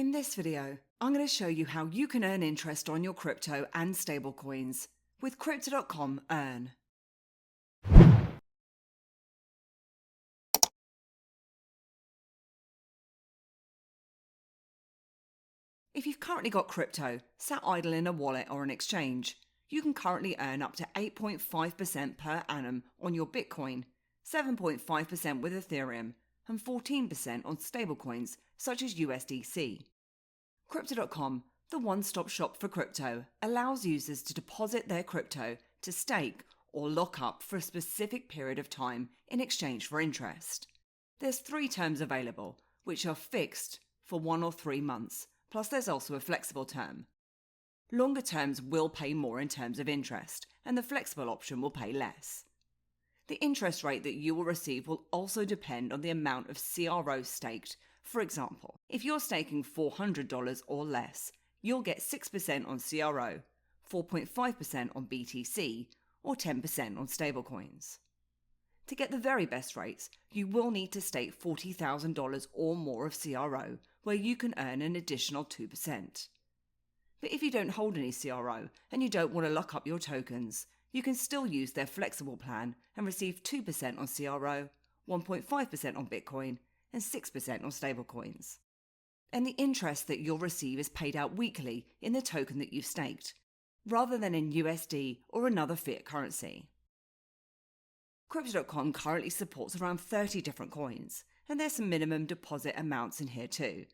In this video, I'm going to show you how you can earn interest on your crypto and stablecoins with Crypto.com Earn. If you've currently got crypto sat idle in a wallet or an exchange, you can currently earn up to 8.5% per annum on your Bitcoin, 7.5% with Ethereum, and 14% on stablecoins such as USDC. Crypto.com, the one-stop shop for crypto, allows users to deposit their crypto to stake or lock up for a specific period of time in exchange for interest. There's 3 terms available, which are fixed for 1 or 3 months, plus there's also a flexible term. Longer terms will pay more in terms of interest, and the flexible option will pay less. The interest rate that you will receive will also depend on the amount of CRO staked. For example, if you're staking $400 or less, you'll get 6% on CRO, 4.5% on BTC, or 10% on stablecoins. To get the very best rates, you will need to stake $40,000 or more of CRO, where you can earn an additional 2%. But if you don't hold any CRO and you don't want to lock up your tokens, you can still use their flexible plan and receive 2% on CRO, 1.5% on Bitcoin, and 6% on stablecoins. And the interest that you'll receive is paid out weekly in the token that you've staked, rather than in USD or another fiat currency. Crypto.com currently supports around 30 different coins, and there's some minimum deposit amounts in here too.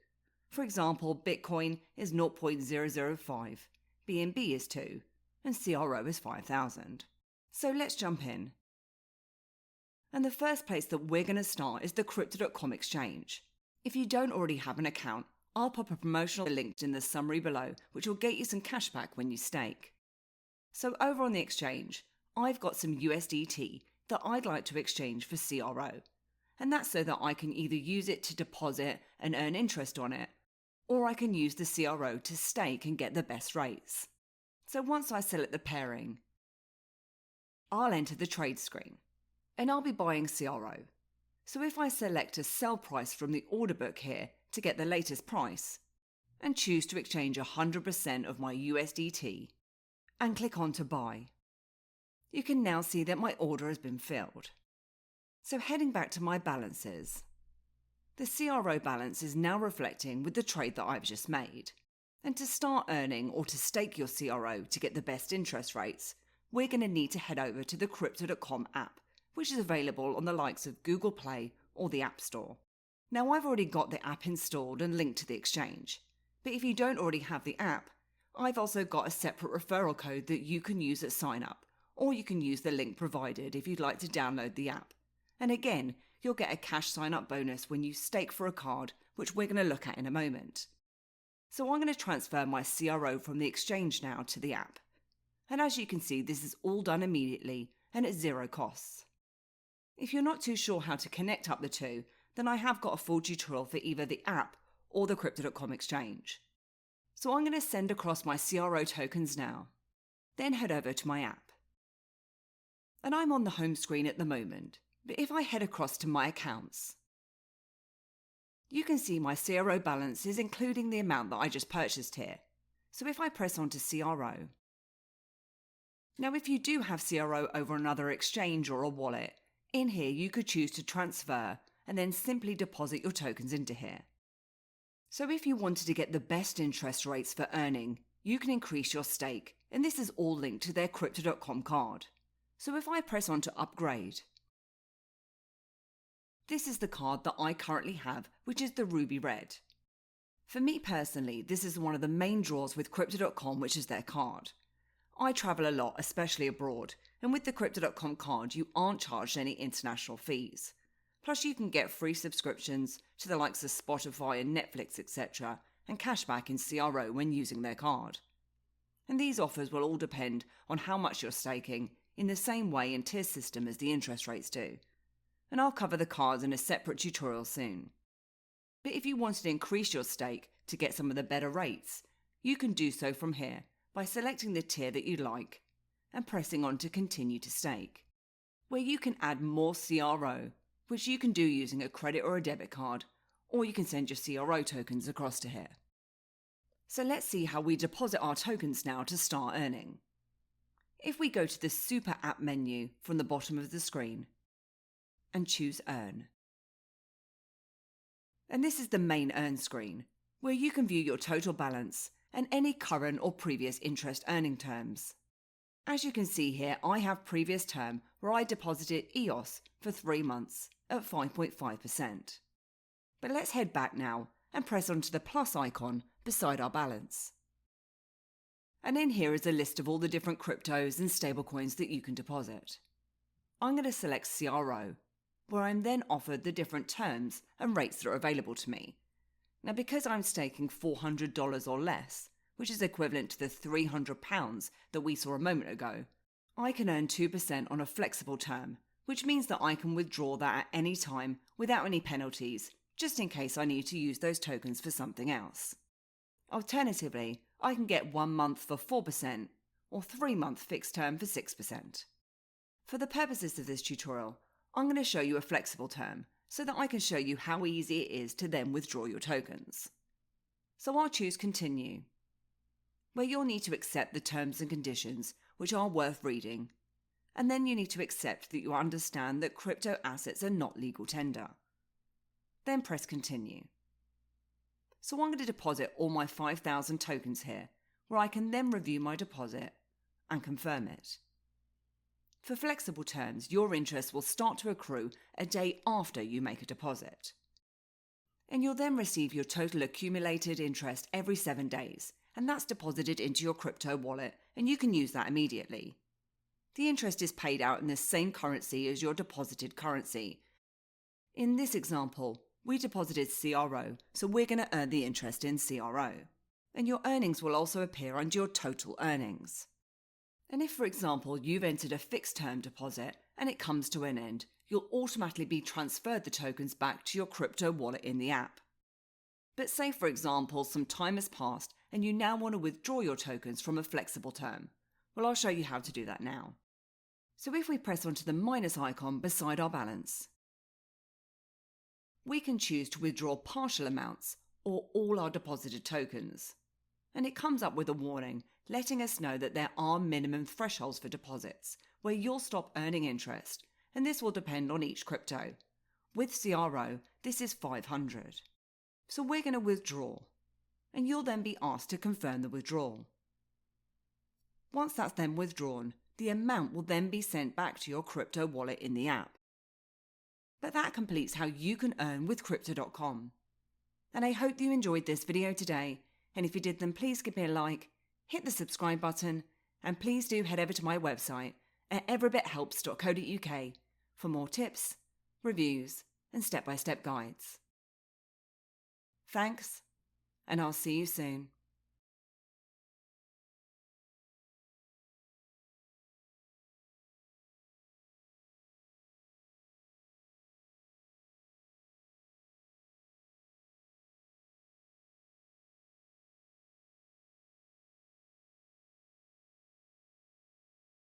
For example, Bitcoin is 0.005, BNB is 2, and CRO is 5,000. So let's jump in. And the first place that we're going to start is the Crypto.com exchange. If you don't already have an account, I'll pop a promotional link in the summary below, which will get you some cash back when you stake. So over on the exchange, I've got some USDT that I'd like to exchange for CRO. And that's so that I can either use it to deposit and earn interest on it, or I can use the CRO to stake and get the best rates. So once I select the pairing, I'll enter the trade screen, and I'll be buying CRO. So if I select a sell price from the order book here to get the latest price, and choose to exchange 100% of my USDT, and click on to buy, you can now see that my order has been filled. So heading back to my balances, the CRO balance is now reflecting with the trade that I've just made. And to start earning or to stake your CRO to get the best interest rates, we're going to need to head over to the Crypto.com app, which is available on the likes of Google Play or the App Store. Now I've already got the app installed and linked to the exchange, but if you don't already have the app, I've also got a separate referral code that you can use at sign up, or you can use the link provided if you'd like to download the app. And again, you'll get a cash sign up bonus when you stake for a card, which we're going to look at in a moment. So I'm going to transfer my CRO from the exchange now to the app. And as you can see, this is all done immediately and at 0 costs. If you're not too sure how to connect up the two, then I have got a full tutorial for either the app or the Crypto.com exchange. So I'm going to send across my CRO tokens now, then head over to my app. And I'm on the home screen at the moment, but if I head across to my accounts, you can see my CRO balance is including the amount that I just purchased here. So if I press on to CRO. Now if you do have CRO over another exchange or a wallet, in here you could choose to transfer and then simply deposit your tokens into here. So if you wanted to get the best interest rates for earning, you can increase your stake, and this is all linked to their Crypto.com card. So if I press on to upgrade, this is the card that I currently have, which is the ruby red. For me personally, this is one of the main draws with Crypto.com, which is their card. I travel a lot, especially abroad, and with the Crypto.com card you aren't charged any international fees. Plus you can get free subscriptions to the likes of Spotify and Netflix, etc., and cashback in CRO when using their card. And these offers will all depend on how much you're staking, in the same way in tier system as the interest rates do. And I'll cover the cards in a separate tutorial soon. But if you wanted to increase your stake to get some of the better rates, you can do so from here by selecting the tier that you like and pressing on to continue to stake, where you can add more CRO, which you can do using a credit or a debit card, or you can send your CRO tokens across to here. So let's see how we deposit our tokens now to start earning. If we go to the Super App menu from the bottom of the screen and choose Earn. And this is the main Earn screen, where you can view your total balance and any current or previous interest earning terms. As you can see here, I have previous term where I deposited EOS for 3 months at 5.5%. But let's head back now and press onto the plus icon beside our balance. And in here is a list of all the different cryptos and stablecoins that you can deposit. I'm going to select CRO, where I'm then offered the different terms and rates that are available to me. Now, because I'm staking $400 or less, which is equivalent to the £300 that we saw a moment ago, I can earn 2% on a flexible term, which means that I can withdraw that at any time without any penalties, just in case I need to use those tokens for something else. Alternatively, I can get 1 month for 4% or 3-month fixed term for 6%. For the purposes of this tutorial, I'm going to show you a flexible term so that I can show you how easy it is to then withdraw your tokens. So I'll choose Continue, where you'll need to accept the terms and conditions, which are worth reading, and then you need to accept that you understand that crypto assets are not legal tender. Then press Continue. So I'm going to deposit all my 5,000 tokens here, where I can then review my deposit and confirm it. For flexible terms, your interest will start to accrue a day after you make a deposit. And you'll then receive your total accumulated interest every 7 days, and that's deposited into your crypto wallet, and you can use that immediately. The interest is paid out in the same currency as your deposited currency. In this example, we deposited CRO, so we're going to earn the interest in CRO. And your earnings will also appear under your total earnings. And if, for example, you've entered a fixed term deposit and it comes to an end, you'll automatically be transferred the tokens back to your crypto wallet in the app. But say, for example, some time has passed and you now want to withdraw your tokens from a flexible term. Well, I'll show you how to do that now. So if we press onto the minus icon beside our balance, we can choose to withdraw partial amounts or all our deposited tokens. And it comes up with a warning letting us know that there are minimum thresholds for deposits where you'll stop earning interest, and this will depend on each crypto. With CRO, this is 500. So we're going to withdraw, and you'll then be asked to confirm the withdrawal. Once that's then withdrawn, the amount will then be sent back to your crypto wallet in the app. But that completes how you can earn with Crypto.com. And I hope you enjoyed this video today, and if you did, then please give me a like, hit the subscribe button, and please do head over to my website at everybithelps.co.uk for more tips, reviews, and step-by-step guides. Thanks, and I'll see you soon.